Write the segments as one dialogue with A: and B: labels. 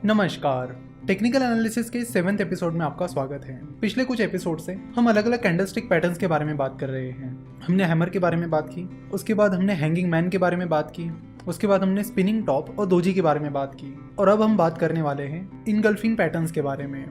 A: नमस्कार। Technical analysis के 7वें episode में आपका स्वागत है। पिछले कुछ एपिसोड से हम अलग अलग कैंडलस्टिक पैटर्न्स के बारे में बात कर रहे हैं। हमने हैमर के बारे में बात की, उसके बाद हमने हैंगिंग मैन के बारे में बात की, उसके बाद हमने स्पिनिंग टॉप और दोजी के बारे में बात की, और अब हम बात करने वाले हैं इनगल्फिंग पैटर्न्स के बारे में।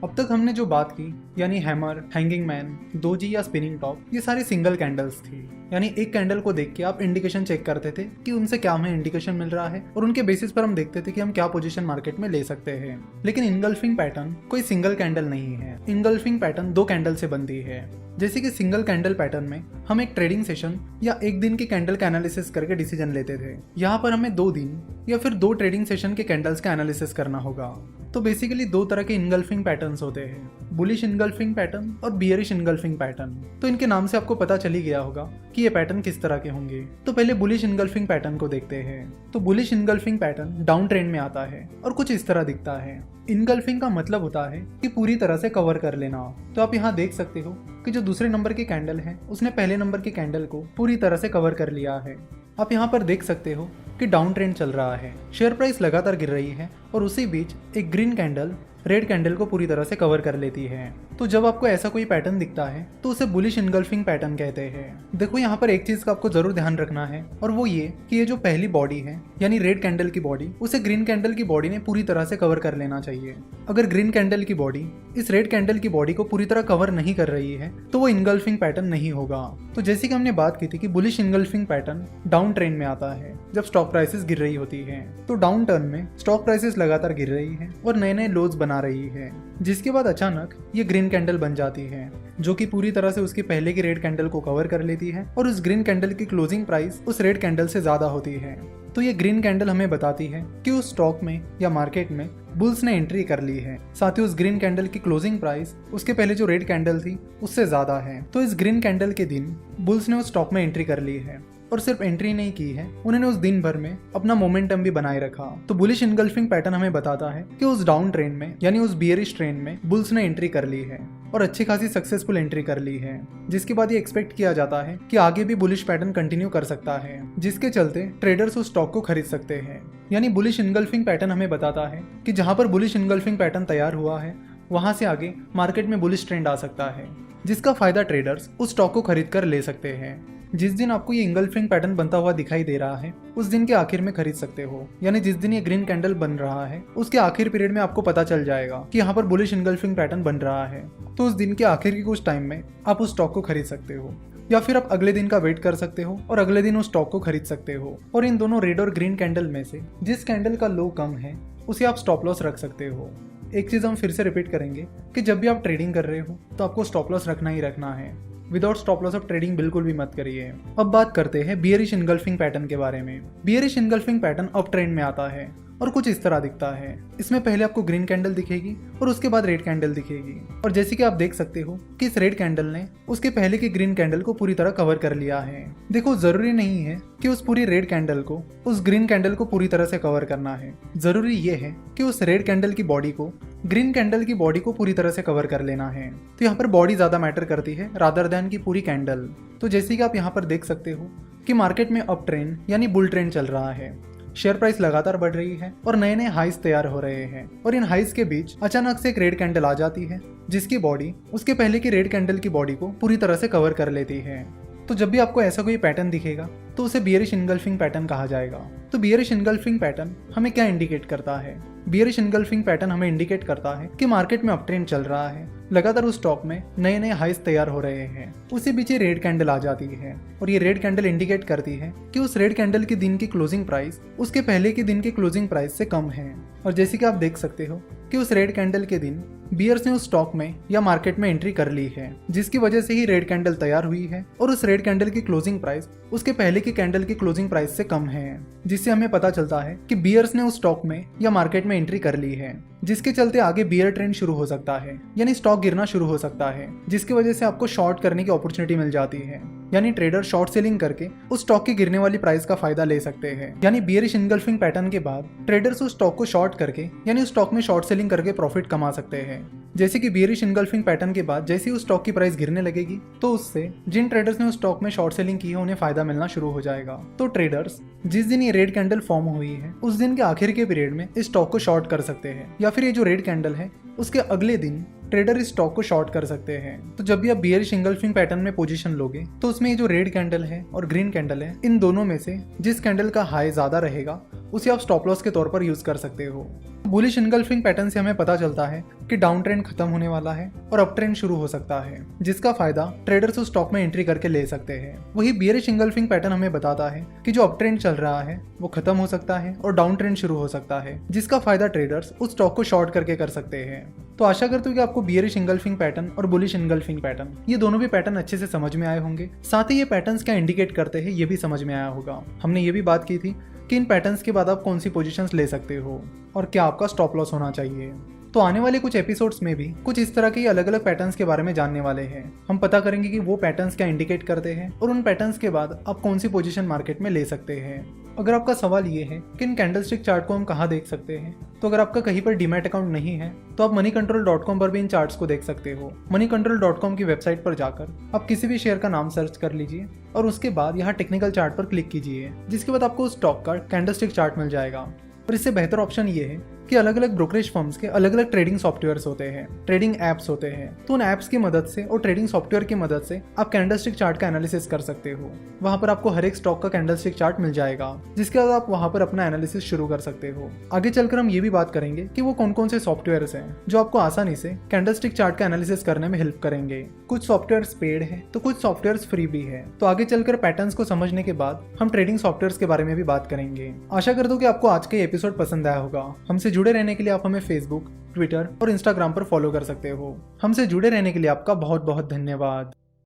A: अब तक हमने जो बात की यानी हैमर, हैंगिंग मैन, दोजी या स्पिनिंग टॉप, ये सारी सिंगल कैंडल्स थी। यानी एक कैंडल को देख के आप इंडिकेशन चेक करते थे कि उनसे क्या हमें इंडिकेशन मिल रहा है और उनके बेसिस पर हम देखते थे कि हम क्या पोजीशन मार्केट में ले सकते हैं। लेकिन इनगल्फिंग पैटर्न कोई सिंगल कैंडल नहीं है। इनगल्फिंग पैटर्न दो कैंडल से बनती है। जैसे कि सिंगल कैंडल पैटर्न में हम एक ट्रेडिंग सेशन या एक दिन की कैंडल का एनालिसिस करके डिसीजन लेते थे। यहाँ पर हमें 2 दिन या फिर 2 ट्रेडिंग सेशन के कैंडल्स का एनालिसिस करना होगा। तो बेसिकली 2 तरह के इनगल्फिंग पैटर्न्स होते हैं, बुलिश इनगल्फिंग पैटर्न और बियरिश इनगल्फिंग पैटर्न। तो इनके नाम से आपको पता चल ही गया होगा कि ये पैटर्न किस तरह के होंगे। तो पहले बुलिश इनगल्फिंग पैटर्न को देखते हैं। तो bullish engulfing pattern down trend में आता है और कुछ इस तरह दिखता है। इनगल्फिंग का मतलब होता है कि पूरी तरह से कवर कर लेना। तो आप यहाँ देख सकते हो कि जो दूसरे नंबर की कैंडल है उसने पहले नंबर की कैंडल को पूरी तरह से कवर कर लिया है। आप यहाँ पर देख सकते हो कि डाउन ट्रेंड चल रहा है, शेयर प्राइस लगातार गिर रही है और उसी बीच एक ग्रीन कैंडल रेड कैंडल को पूरी तरह से कवर कर लेती है। तो जब आपको ऐसा कोई पैटर्न दिखता है तो उसे बुलिश इनगल्फिंग पैटर्न कहते हैं। देखो यहाँ पर एक चीज का आपको जरूर ध्यान रखना है और वो ये कि ये जो पहली बॉडी है यानी रेड कैंडल की बॉडी, उसे ग्रीन कैंडल की बॉडी ने पूरी तरह से कवर कर लेना चाहिए। अगर ग्रीन कैंडल की बॉडी इस रेड कैंडल की बॉडी को पूरी तरह कवर नहीं कर रही है तो वो इनगल्फिंग पैटर्न नहीं होगा। तो जैसे कि हमने बात की थी कि bullish engulfing pattern down trend में आता है जब स्टॉक प्राइसेस गिर रही होती है। तो डाउन टर्न में स्टॉक प्राइसेस लगातार गिर रही है और नए नए लोज बना रही है, जिसके बाद अचानक ये ग्रीन कैंडल बन जाती है जो कि पूरी तरह से उसकी पहले की रेड कैंडल को कवर कर लेती है और उस ग्रीन कैंडल की क्लोजिंग प्राइस उस रेड कैंडल से ज्यादा होती है। तो ये ग्रीन कैंडल हमें बताती है कि उस स्टॉक में या मार्केट में बुल्स ने एंट्री कर ली है। साथ ही उस ग्रीन कैंडल की क्लोजिंग प्राइस उसके पहले जो रेड कैंडल थी उससे ज्यादा है। तो इस ग्रीन कैंडल के दिन बुल्स ने उस स्टॉक में एंट्री कर ली है और सिर्फ एंट्री नहीं की है, उन्होंने उस दिन भर में अपना मोमेंटम भी बनाए रखा। तो बुलिश इनगल्फिंग पैटर्न हमें बताता है कि उस डाउन ट्रेंड में यानी उस बियरिश ट्रेंड में बुल्स ने एंट्री कर ली है और अच्छी खासी सक्सेसफुल एंट्री कर ली है, जिसके बाद ये एक्सपेक्ट किया जाता है कि आगे भी बुलिश पैटर्न कंटिन्यू कर सकता है, जिसके चलते ट्रेडर्स उस स्टॉक को खरीद सकते हैं। यानी बुलिश इनगल्फिंग पैटर्न हमें बताता है कि जहां पर बुलिश इनगल्फिंग पैटर्न तैयार हुआ है वहां से आगे मार्केट में बुलिश ट्रेंड आ सकता है, जिसका फायदा ट्रेडर्स उस स्टॉक को खरीद कर ले सकते हैं। जिस दिन आपको ये इंगल्फिंग पैटर्न बनता हुआ दिखाई दे रहा है उस दिन के आखिर में खरीद सकते हो। यानी जिस दिन ये ग्रीन कैंडल बन रहा है उसके आखिर पीरियड में आपको पता चल जाएगा कि यहाँ पर बुलिश इंगल्फिंग पैटर्न बन रहा है, तो उस दिन के आखिर के कुछ टाइम में आप उस स्टॉक को खरीद सकते हो, या फिर आप अगले दिन का वेट कर सकते हो और अगले दिन उस स्टॉक को खरीद सकते हो। और इन दोनों रेड और ग्रीन कैंडल में से जिस कैंडल का लो कम है उसे आप स्टॉप लॉस रख सकते हो। एक चीज हम फिर से रिपीट करेंगे कि जब भी आप ट्रेडिंग कर रहे हो तो आपको स्टॉप लॉस रखना ही रखना है। विदाउट स्टॉप लॉस आप ट्रेडिंग बिल्कुल भी मत करिए। अब बात करते हैं बियरिश इनगल्फिंग पैटर्न के बारे में। Bearish engulfing pattern up trend में आता है और कुछ इस तरह दिखता है। इसमें पहले आपको ग्रीन कैंडल दिखेगी और उसके बाद रेड कैंडल दिखेगी, और जैसे कि आप देख सकते हो कि इस रेड कैंडल ने उसके पहले की ग्रीन कैंडल को पूरी तरह कवर कर लिया है। देखो, जरूरी नहीं है कि उस पूरी रेड कैंडल को उस ग्रीन कैंडल को पूरी तरह से कवर करना है। जरूरी ये है कि उस रेड कैंडल की बॉडी को ग्रीन कैंडल की बॉडी को पूरी तरह से कवर कर लेना है। तो यहाँ पर बॉडी ज्यादा मैटर करती है रादर देन की पूरी कैंडल। तो जैसे कि आप यहाँ पर देख सकते हो कि मार्केट में अप ट्रेंड यानी बुल ट्रेंड चल रहा है। शेयर प्राइस लगातार बढ़ रही है और नए नए हाइस तैयार हो रहे हैं, और इन हाइस के बीच अचानक से एक रेड कैंडल आ जाती है जिसकी बॉडी उसके पहले की रेड कैंडल की बॉडी को पूरी तरह से कवर कर लेती है। तो जब भी आपको ऐसा कोई पैटर्न दिखेगा तो उसे बियरिश इनगल्फिंग पैटर्न कहा जाएगा। तो बियरिश इनगल्फिंग पैटर्न हमें क्या इंडिकेट करता है? बियरिश इनगल्फिंग पैटर्न हमें इंडिकेट करता है कि मार्केट में अपट्रेंड चल रहा है, लगातार उस स्टॉक में नए नए हाइस तैयार हो रहे हैं। उसी बीच ये रेड कैंडल आ जाती है और ये रेड कैंडल इंडिकेट करती है कि उस रेड कैंडल के दिन की क्लोजिंग प्राइस उसके पहले के दिन की क्लोजिंग प्राइस से कम है। और जैसे कि आप देख सकते हो कि उस रेड कैंडल के दिन बियर्स ने उस स्टॉक में या मार्केट में एंट्री कर ली है, जिसकी वजह से ही रेड कैंडल तैयार हुई है और उस रेड कैंडल की क्लोजिंग प्राइस उसके पहले की कैंडल की क्लोजिंग प्राइस से कम है, जिससे हमें पता चलता है कि बियर्स ने उस स्टॉक में या मार्केट में एंट्री कर ली है, जिसके चलते आगे बियर ट्रेंड शुरू हो सकता है, यानी स्टॉक गिरना शुरू हो सकता है, जिसकी वजह से आपको शॉर्ट करने की अपॉर्चुनिटी मिल जाती है। यानी ट्रेडर शॉर्ट सेलिंग करके उस स्टॉक की गिरने वाली प्राइस का फायदा ले सकते हैं। यानी बियरिश इनगल्फिंग पैटर्न के बाद ट्रेडर्स उस स्टॉक को शॉर्ट करके यानी उस स्टॉक में शॉर्ट सेलिंग करके प्रॉफिट कमा सकते हैं, जैसे कि बियरिश इनगल्फिंग पैटर्न के बाद जैसे ही उस स्टॉक की प्राइस गिरने लगेगी तो उससे जिन ट्रेडर्स ने उस स्टॉक में शॉर्ट सेलिंग की है उन्हें फायदा मिलना शुरू हो जाएगा। तो ट्रेडर्स जिस दिन ये रेड कैंडल फॉर्म हुई है उस दिन के आखिर के पीरियड में इस स्टॉक को शॉर्ट कर सकते हैं, या फिर ये जो रेड कैंडल है उसके अगले दिन ट्रेडर इस स्टॉक को शॉर्ट कर सकते हैं। तो जब भी आप बियरिश इंगल्फिंग पैटर्न में पोजीशन लोगे तो उसमें ये जो रेड कैंडल है और ग्रीन कैंडल है, इन दोनों में से जिस कैंडल का हाई ज्यादा रहेगा उसे आप स्टॉप लॉस के तौर पर यूज कर सकते हो। बुलिश इंगल्फिंग पैटर्न से हमें पता चलता है कि डाउन ट्रेंड खत्म होने वाला है और अप ट्रेंड शुरू हो सकता है, जिसका फायदा ट्रेडर्स उस स्टॉक में एंट्री करके ले सकते हैं। वही बियरिश इंगल्फिंग पैटर्न हमें बताता है कि जो अप ट्रेंड चल रहा है वो खत्म हो सकता है और डाउन ट्रेंड शुरू हो सकता है, जिसका फायदा ट्रेडर्स उस स्टॉक को शॉर्ट करके कर सकते हैं। तो आशा करते हो कि आपको बियरिश इंगल्फिंग पैटर्न और बुलिश इंगल्फिंग पैटर्न ये दोनों भी पैटर्न अच्छे से समझ में आए होंगे। साथ ही ये पैटर्न्स क्या इंडिकेट करते हैं ये भी समझ में आया होगा। हमने ये भी बात की थी कि इन पैटर्न्स के बाद आप कौन सी पोजीशंस ले सकते हो और क्या आपका स्टॉप लॉस होना चाहिए। तो आने वाले कुछ एपिसोड्स में भी कुछ इस तरह के अलग अलग पैटर्न्स के बारे में जानने वाले हैं। हम पता करेंगे कि वो पैटर्न्स क्या इंडिकेट करते हैं और उन पैटर्न्स के बाद आप कौन सी पोजीशन मार्केट में ले सकते हैं। अगर आपका सवाल ये है कि इन कैंडलस्टिक चार्ट को हम कहाँ देख सकते हैं, तो अगर आपका कहीं पर डीमैट अकाउंट नहीं है तो आप moneycontrol.com पर भी इन चार्ट्स को देख सकते हो। moneycontrol.com की वेबसाइट पर जाकर आप किसी भी शेयर का नाम सर्च कर लीजिए और उसके बाद यहाँ टेक्निकल चार्ट पर क्लिक कीजिए, जिसके बाद आपको उस स्टॉक का कैंडलस्टिक चार्ट मिल जाएगा। और इससे बेहतर ऑप्शन ये है कि अलग अलग ब्रोकरेज फर्म्स के अलग अलग ट्रेडिंग सॉफ्टवेयर्स होते हैं, ट्रेडिंग ऐप्स होते हैं। तो उन ऐप्स की मदद से और ट्रेडिंग सॉफ्टवेयर की मदद से आप कैंडलस्टिक चार्ट का एनालिसिस कर सकते हो। वहां पर आपको हर एक स्टॉक का कैंडलस्टिक चार्ट मिल जाएगा, जिसके बाद आप वहां पर अपना एनालिसिस शुरू कर सकते हो। आगे चलकर हम ये भी बात करेंगे कि वो कौन कौन से सॉफ्टवेयर्स हैं जो आपको आसानी से कैंडलस्टिक चार्ट का एनालिसिस करने में हेल्प करेंगे। कुछ सॉफ्टवेयर्स पेड है तो कुछ सॉफ्टवेयर्स फ्री भी है। तो आगे चलकर पैटर्न्स को समझने के बाद हम ट्रेडिंग सॉफ्टवेयर्स के बारे में भी बात करेंगे। आशा करता हूँ कि आपको आज का एपिसोड पसंद आया होगा। हमसे जुड़े रहने के लिए आप हमें फेसबुक, ट्विटर और इंस्टाग्राम पर फॉलो कर सकते हो। हमसे जुड़े रहने के लिए आपका बहुत बहुत धन्यवाद।